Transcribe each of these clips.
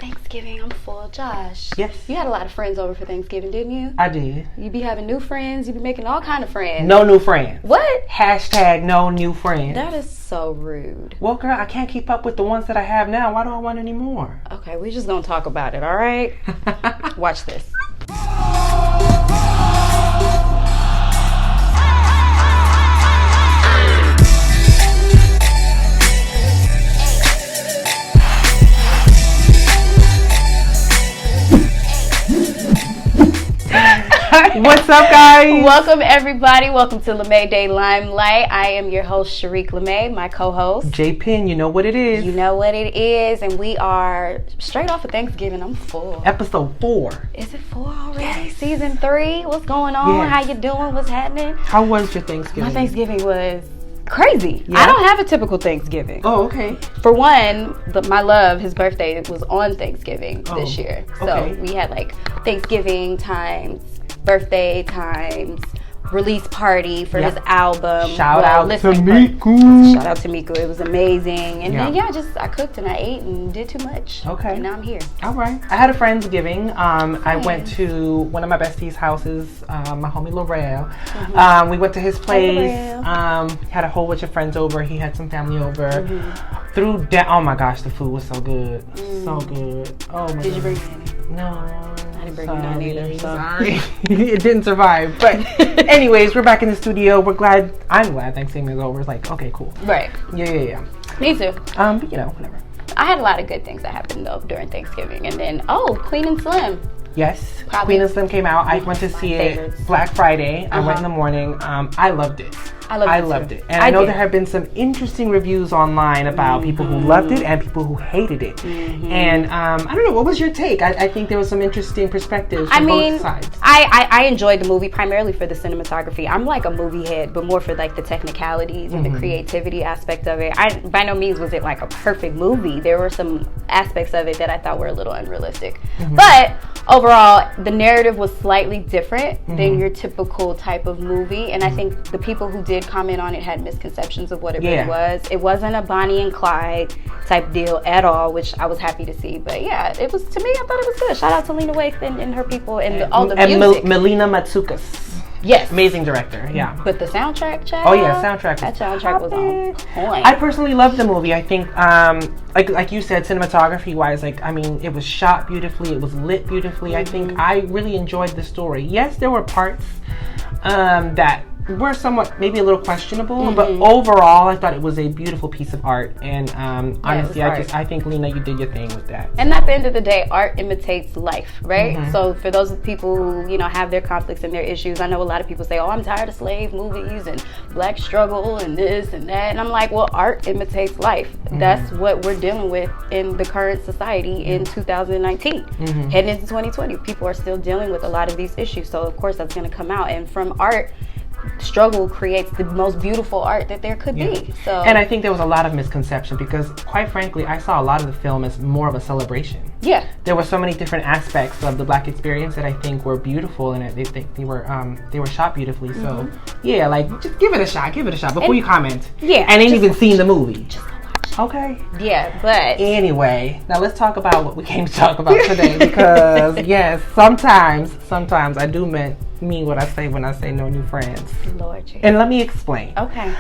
Thanksgiving. I'm full. Josh. Yes. You had a lot of friends over for Thanksgiving, didn't you? I did. You be having new friends. You be making all kind of friends. No new friends. What? Hashtag no new friends. That is so rude. Well, girl, I can't keep up with the ones that I have now. Why do I want any more? Okay, we just gonna talk about it, all right? Watch this. What's up, guys? Welcome, everybody. Welcome to LaMay Day Limelight. I am your host, Sharíck LaMay, my co-host. j.Pin, you know what it is. You know what it is, and we are straight off of Thanksgiving. I'm full. Episode 4. Is it 4 already? Yes. Season 3? What's going on? Yes. How you doing? What's happening? How was your Thanksgiving? My Thanksgiving was crazy. Yeah? I don't have a typical Thanksgiving. Oh, okay. For one, my love, his birthday was on Thanksgiving this year. So okay. we had like Thanksgiving times, birthday times, release party for his album. Shout out to Miku. It was amazing. And then I cooked and I ate and did too much. Okay. And now I'm here. All right. I had a Friendsgiving. I went to one of my besties' houses, my homie Laurel. Mm-hmm. We went to his place. Hi, Had a whole bunch of friends over. He had some family over. Mm-hmm. Oh my gosh, the food was so good. So good. Oh my God. Did you bring any? No. I didn't bring none either. So. Sorry. It didn't survive. But anyways, we're back in the studio. I'm glad Thanksgiving is over. It's like, okay, cool. Right. Yeah. Me too. But you know, whatever. I had a lot of good things that happened though during Thanksgiving. And then, Queen and Slim. Yes. Probably Queen and Slim came out. I went to see it Black Friday. I went in the morning. I loved it. I loved it. And I know there have been some interesting reviews online about people who loved it and people who hated it. And I don't know, what was your take? I think there was some interesting perspectives from both sides. I enjoyed the movie primarily for the cinematography. I'm like a movie head, but more for like the technicalities and the creativity aspect of it. By no means was it like a perfect movie. There were some aspects of it that I thought were a little unrealistic. But overall, the narrative was slightly different than your typical type of movie. And I think the people who did comment on it had misconceptions of what it really was. It wasn't a Bonnie and Clyde type deal at all, which I was happy to see. But yeah, it was, to me, I thought it was good. Shout out to Lena Waithe and her people and all the music. And Melina Matsoukas. Yes. Amazing director, yeah. But the soundtrack, child? Oh yeah, soundtrack. That soundtrack was on point. I personally loved the movie. I think, like you said, cinematography-wise, it was shot beautifully. It was lit beautifully. I think I really enjoyed the story. Yes, there were parts that were somewhat, maybe a little questionable, but overall, I thought it was a beautiful piece of art. And honestly, I think, Lena, you did your thing with that. And at the end of the day, art imitates life, right? So for those people who, have their conflicts and their issues, I know a lot of people say, I'm tired of slave movies and black struggle and this and that. And I'm like, well, art imitates life. That's what we're dealing with in the current society in 2019. Heading into 2020, people are still dealing with a lot of these issues. So of course that's going to come out. And from art, struggle creates the most beautiful art that there could be. So, and I think there was a lot of misconception because, quite frankly, I saw a lot of the film as more of a celebration. Yeah, there were so many different aspects of the Black experience that I think were beautiful, and they were shot beautifully. So yeah, just give it a shot before you comment. Yeah, and ain't even seen the movie. Okay. Yeah, but anyway, now let's talk about what we came to talk about today because yes, sometimes I do mean what I say when I say no new friends. Lord Jesus. And let me explain. Okay.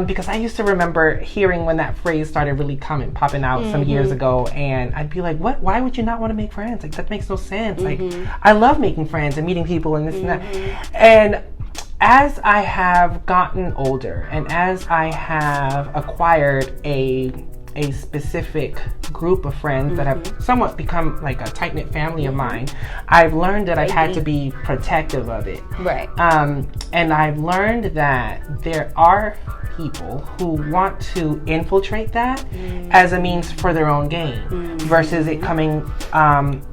Because I used to remember hearing when that phrase started really popping out some years ago, and I'd be like, what? Why would you not want to make friends? Like, that makes no sense. Like, I love making friends and meeting people and this and that. And as I have gotten older and as I have acquired a specific group of friends that have somewhat become like a tight-knit family of mine, I've learned that I've had to be protective of it. Right. And I've learned that there are people who want to infiltrate that as a means for their own gain versus it coming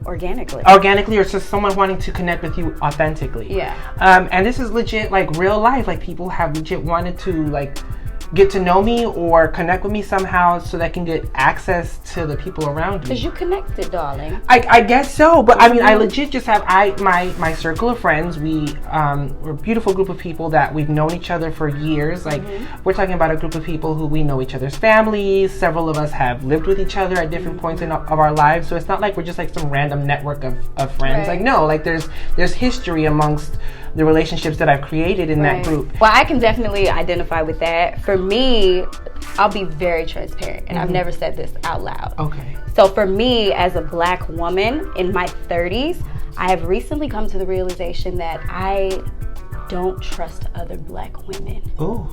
organically or just someone wanting to connect with you authentically. Yeah. And this is legit, like, real life. Like, people have legit wanted to, like, get to know me or connect with me somehow so that I can get access to the people around me. Because you connected, darling. I guess so, but I mean, I legit just have my circle of friends. We're a beautiful group of people that we've known each other for years. Like, we're talking about a group of people who we know each other's families. Several of us have lived with each other at different points of our lives. So it's not like we're just like some random network of friends. Right. Like, no, like there's history amongst the relationships that I've created in that group. Well, I can definitely identify with that. For me, I'll be very transparent, and I've never said this out loud. Okay. So for me, as a Black woman in my 30s, I have recently come to the realization that I don't trust other Black women. Ooh.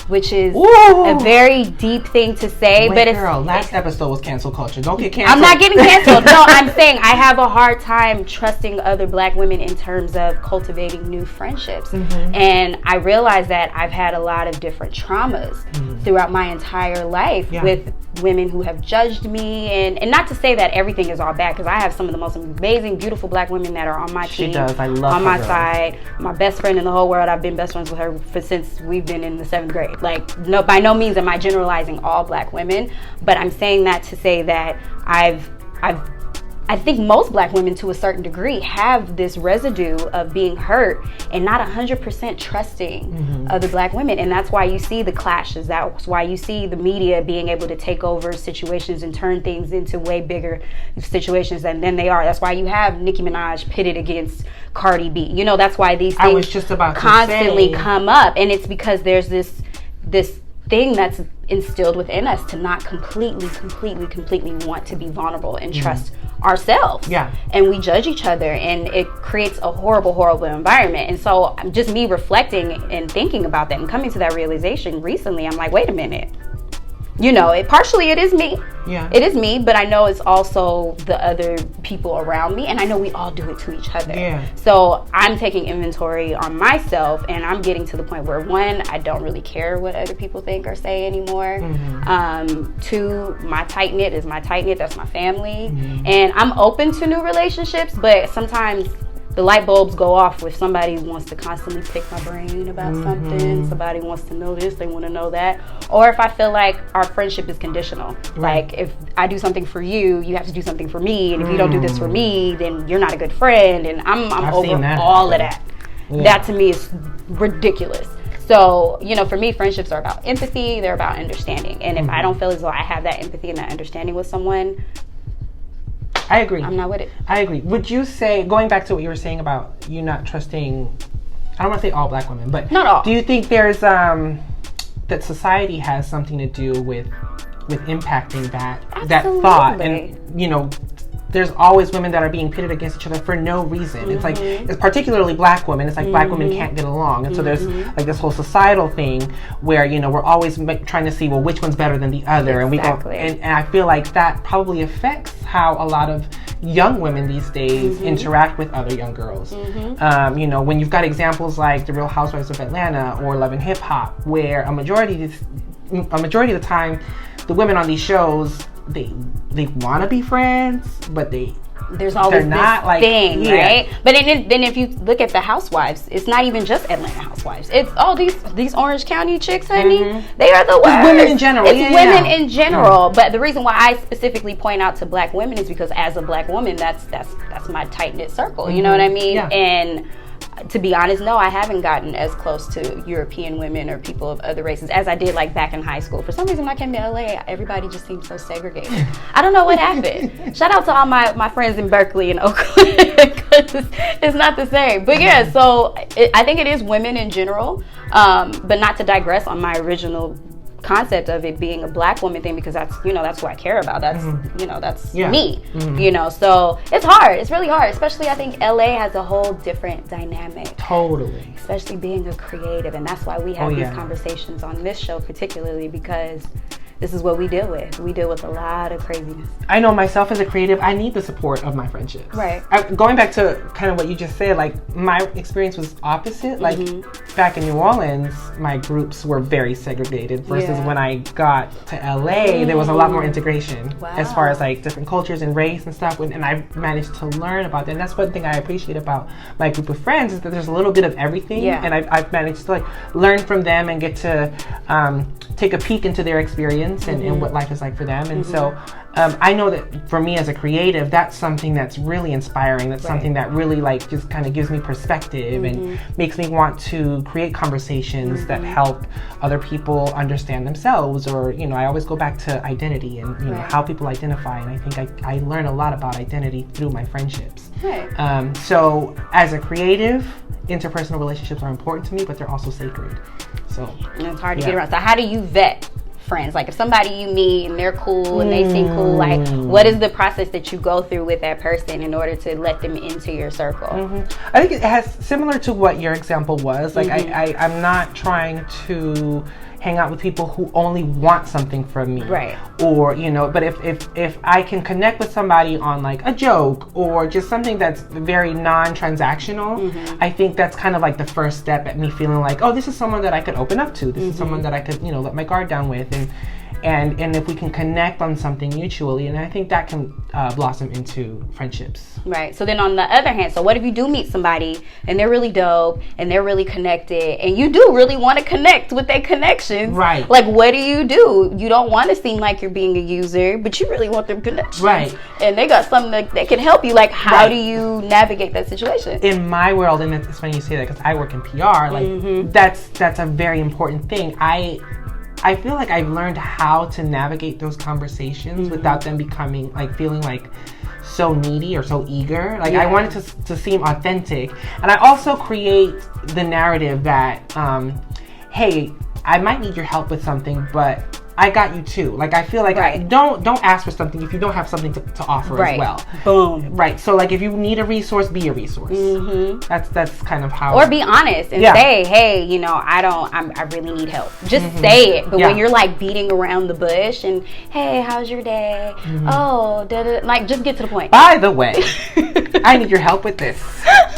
Which is a very deep thing to say. Wait, but girl, last episode was cancel culture. Don't get canceled. I'm not getting canceled. No, I'm saying I have a hard time trusting other Black women in terms of cultivating new friendships. And I realize that I've had a lot of different traumas throughout my entire life with women who have judged me. And not to say that everything is all bad, because I have some of the most amazing, beautiful Black women that are on my team. She does. I love her. On my side. My best friend in the whole world. I've been best friends with her since we've been in the 7th grade. Like, no, by no means am I generalizing all Black women, but I'm saying that to say that I think most Black women to a certain degree have this residue of being hurt and not 100% trusting other Black women. And that's why you see the clashes. That's why you see the media being able to take over situations and turn things into way bigger situations than they are. That's why you have Nicki Minaj pitted against Cardi B. You know, that's why these things I was just about constantly come up. And it's because there's this thing that's instilled within us to not completely want to be vulnerable and trust ourselves. Yeah. And we judge each other, and it creates a horrible environment. And so just me reflecting and thinking about that and coming to that realization recently, I'm like, wait a minute. You know, partially it is me. Yeah. It is me, but I know it's also the other people around me, and I know we all do it to each other. Yeah. So I'm taking inventory on myself, and I'm getting to the point where, one, I don't really care what other people think or say anymore. Two, my tight knit is my tight knit. That's my family. And I'm open to new relationships, but sometimes the light bulbs go off if somebody wants to constantly pick my brain about something. Somebody wants to know this, they want to know that. Or if I feel like our friendship is conditional. Like, if I do something for you, you have to do something for me. And if you don't do this for me, then you're not a good friend. And I'm over all of that. That to me is ridiculous. So, you know, for me, friendships are about empathy. They're about understanding. And if I don't feel as though I have that empathy and that understanding with someone, I agree. I'm not with it. I agree. Would you say, going back to what you were saying about you not trusting, I don't want to say all Black women, but not all. Do you think there's that society has something to do with impacting that thought? And, you know, there's always women that are being pitted against each other for no reason. It's like, it's particularly Black women. It's like Black women can't get along. And so there's like this whole societal thing where, you know, we're always trying to see, well, which one's better than the other. Exactly. And I feel like that probably affects how a lot of young women these days interact with other young girls. You know, when you've got examples like The Real Housewives of Atlanta or Love and Hip Hop, where a majority of the time, the women on these shows, they want to be friends, but there's always this thing, right? But then if you look at the housewives, it's not even just Atlanta housewives. It's all these Orange County chicks, honey. They are the worst. Women in general. It's women in general. But the reason why I specifically point out to Black women is because as a Black woman, that's my tight knit circle. You know what I mean? Yeah. And to be honest, no, I haven't gotten as close to European women or people of other races as I did like back in high school. For some reason, when I came to LA, everybody just seemed so segregated. I don't know what happened. Shout out to all my friends in Berkeley and Oakland, because it's not the same. But yeah, so I think it is women in general, but not to digress on my original concept of it being a Black woman thing, because that's, you know, that's who I care about. That's you know, that's me. You know, so it's hard. It's really hard, especially I think LA has a whole different dynamic. Totally. Especially being a creative, and that's why we have these conversations on this show particularly, because this is what we deal with. We deal with a lot of craziness. I know myself as a creative, I need the support of my friendships. Right. Going back to kind of what you just said, like my experience was opposite. Like back in New Orleans, my groups were very segregated versus when I got to LA, there was a lot more integration as far as like different cultures and race and stuff. And I managed to learn about that. And that's one thing I appreciate about my group of friends is that there's a little bit of everything. Yeah. And I've managed to like learn from them and get to take a peek into their experience and what life is like for them. And so I know that for me as a creative, that's something that's really inspiring. That's something that really like just kind of gives me perspective and makes me want to create conversations that help other people understand themselves. Or, you know, I always go back to identity and, you know, how people identify. And I think I learn a lot about identity through my friendships. Right. So as a creative, interpersonal relationships are important to me, but they're also sacred. So and it's hard to get around. So how do you vet friends? Like if somebody you meet and they're cool and they seem cool, like what is the process that you go through with that person in order to let them into your circle? I think it has similar to what your example was. Like I'm not trying to hang out with people who only want something from me. Right. Or, you know, but if I can connect with somebody on like a joke or just something that's very non-transactional, I think that's kind of like the first step at me feeling like, oh, this is someone that I could open up to. This is someone that I could, you know, let my guard down with. And if we can connect on something mutually, and I think that can blossom into friendships. Right. So then on the other hand, so what if you do meet somebody and they're really dope and they're really connected and you do really want to connect with their connections? Right. Like what do? You don't want to seem like you're being a user, but you really want them connections. Right. And they got something that can help you. Like how do you navigate that situation? In my world, and it's funny you say that because I work in PR, like that's a very important thing. I feel like I've learned how to navigate those conversations without them becoming like feeling like so needy or so eager. Like I want it to seem authentic. And I also create the narrative that, hey, I might need your help with something, but I got you too. Like I feel like don't ask for something if you don't have something to offer as well. Boom. Right. So like if you need a resource, be a resource. That's kind of how. Or be honest and say, hey, you know, I really need help. Just say it. But when you're like beating around the bush and hey, how's your day? Oh, like just get to the point. By the way, I need your help with this.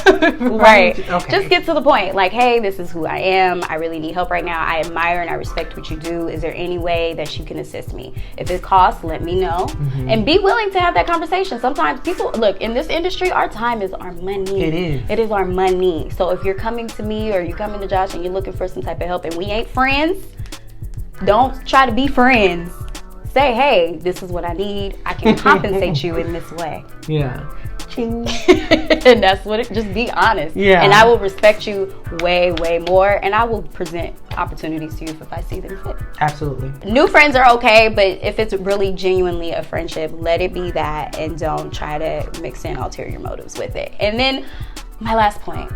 Right. Okay. Just get to the point. Like, hey, this is who I am. I really need help right now. I admire and I respect what you do. Is there any way that you can assist me? If it costs, let me know. And be willing to have that conversation. Sometimes people, look, in this industry, our time is our money. It is. It is our money. So if you're coming to me or you're coming to Josh and you're looking for some type of help and we ain't friends, don't try to be friends. Say, hey, this is what I need. I can compensate you in this way. Yeah. And that's what just be honest. Yeah. And I will respect you way, way more. And I will present opportunities to you if I see them fit. Absolutely. New friends are okay, but if it's really genuinely a friendship, let it be that and don't try to mix in ulterior motives with it. And then my last point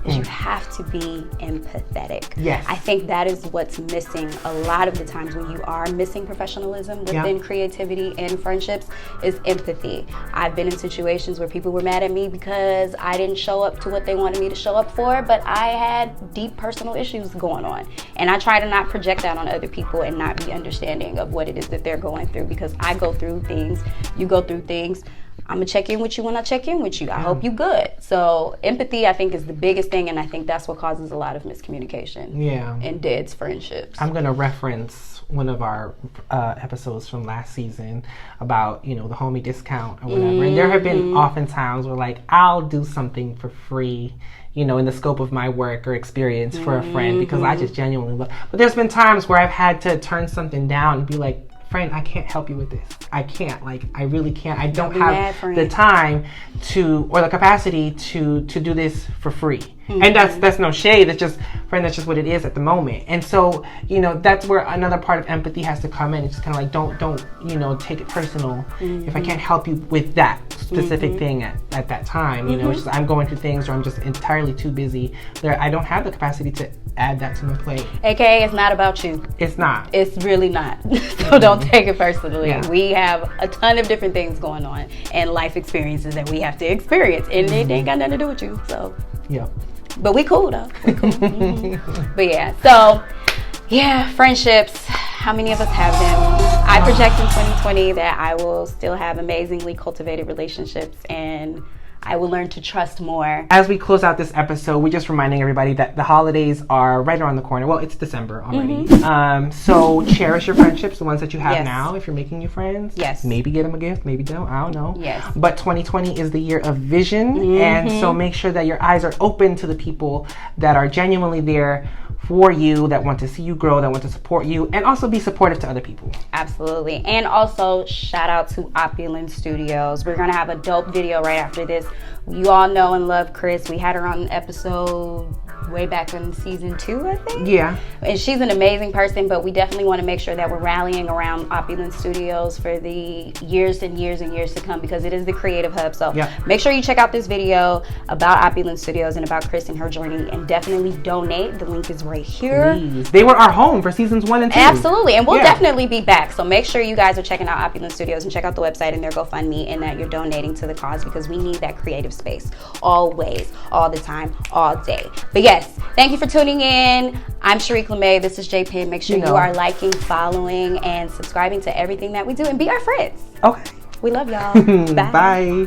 is you have to be empathetic. Yes. I think that is what's missing a lot of the times when you are missing professionalism within creativity and friendships is empathy. I've been in situations where people were mad at me because I didn't show up to what they wanted me to show up for, but I had deep personal issues going on. And I try to not project that on other people and not be understanding of what it is that they're going through because I go through things, you go through things. I'm going to check in with you when I check in with you. I hope you good. So empathy, I think, is the biggest thing, and I think that's what causes a lot of miscommunication and dead friendships. I'm going to reference one of our episodes from last season about, you know, the homie discount or whatever. And there have been often times where, like, I'll do something for free, you know, in the scope of my work or experience for a friend because I just genuinely love. But there's been times where I've had to turn something down and be like, friend, I can't help you with this. I can't. Like, I really can't. I don't have the time to or the capacity to do this for free. And that's no shade. That's just, friend, that's just what it is at the moment. And so, you know, that's where another part of empathy has to come in. It's just kind of like, don't, you know, take it personal if I can't help you with that specific thing at that time. You know, it's just, I'm going through things or I'm just entirely too busy. I don't have the capacity to add that to my plate. AKA, it's not about you. It's not. It's really not. So don't take it personally. Yeah. We have a ton of different things going on and life experiences that we have to experience. And it ain't got nothing to do with you. So, yeah. But we cool though. We cool. But yeah, so yeah, friendships. How many of us have them? I project in 2020 that I will still have amazingly cultivated relationships and I will learn to trust more. As we close out this episode, we're just reminding everybody that the holidays are right around the corner. Well, it's December already. So cherish your friendships, the ones that you have now. If you're making new friends, maybe get them a gift, maybe don't. I don't know. Yes. But 2020 is the year of vision, and so make sure that your eyes are open to the people that are genuinely there for you, that want to see you grow, that want to support you, and also be supportive to other people. Absolutely. And also, shout out to Opulen Studios. We're going to have a dope video right after this. You all know and love Chris. We had her on an episode way back in season 2, I think. Yeah. And she's an amazing person, but we definitely want to make sure that we're rallying around Opulen Studios for the years and years and years to come, because it is the creative hub. So make sure you check out this video about Opulen Studios and about Chris and her journey, and definitely donate. The link is right here. Please. They were our home for seasons 1 and 2. Absolutely. And we'll definitely be back. So make sure you guys are checking out Opulen Studios and check out the website and their GoFund Me, and that you're donating to the cause, because we need that creative space always, all the time, all day. But yes, thank you for tuning in. I'm Sharíck LaMay. This is j.Pin. Make sure you are liking, following, and subscribing to everything that we do, and be our friends. Okay. We love y'all. Bye. Bye.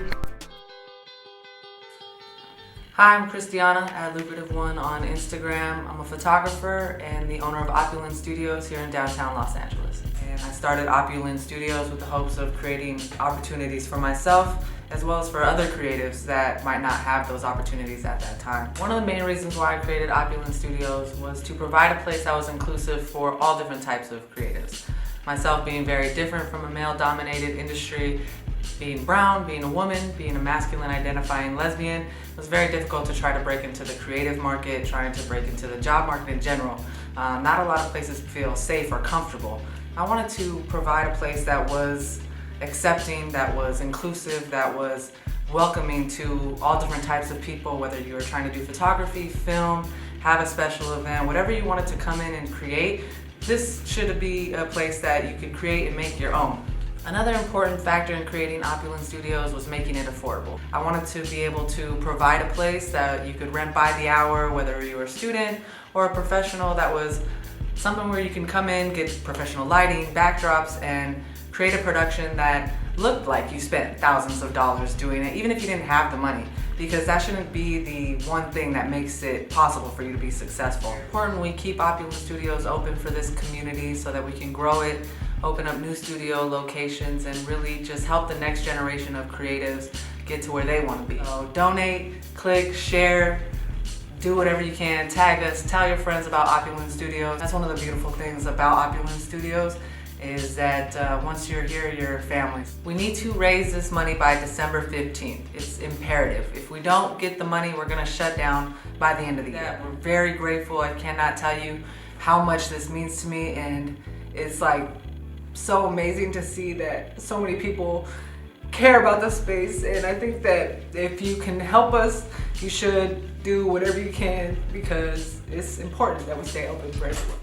Hi, I'm Christiana at Lucrative One on Instagram. I'm a photographer and the owner of Opulen Studios here in downtown Los Angeles. And I started Opulen Studios with the hopes of creating opportunities for myself as well as for other creatives that might not have those opportunities at that time. One of the main reasons why I created Opulen Studios was to provide a place that was inclusive for all different types of creatives. Myself being very different from a male-dominated industry, being brown, being a woman, being a masculine identifying lesbian, it was very difficult to try to break into the creative market, trying to break into the job market in general. Not a lot of places feel safe or comfortable. I wanted to provide a place that was accepting, that was inclusive, that was welcoming to all different types of people, whether you were trying to do photography, film, have a special event, whatever you wanted to come in and create, this should be a place that you could create and make your own. Another important factor in creating Opulen Studios was making it affordable. I wanted to be able to provide a place that you could rent by the hour, whether you were a student or a professional, that was something where you can come in, get professional lighting, backdrops, and create a production that looked like you spent thousands of dollars doing it, even if you didn't have the money, because that shouldn't be the one thing that makes it possible for you to be successful. It's important we keep Opulen Studios open for this community so that we can grow it, open up new studio locations, and really just help the next generation of creatives get to where they want to be. So donate, click, share, do whatever you can, tag us, tell your friends about Opulen Studios. That's one of the beautiful things about Opulen Studios, is that once you're here, you're family. We need to raise this money by December 15th. It's imperative. If we don't get the money, we're gonna shut down by the end of the year. We're very grateful. I cannot tell you how much this means to me, and it's like so amazing to see that so many people care about the space, and I think that if you can help us, you should do whatever you can, because it's important that we stay open for everyone.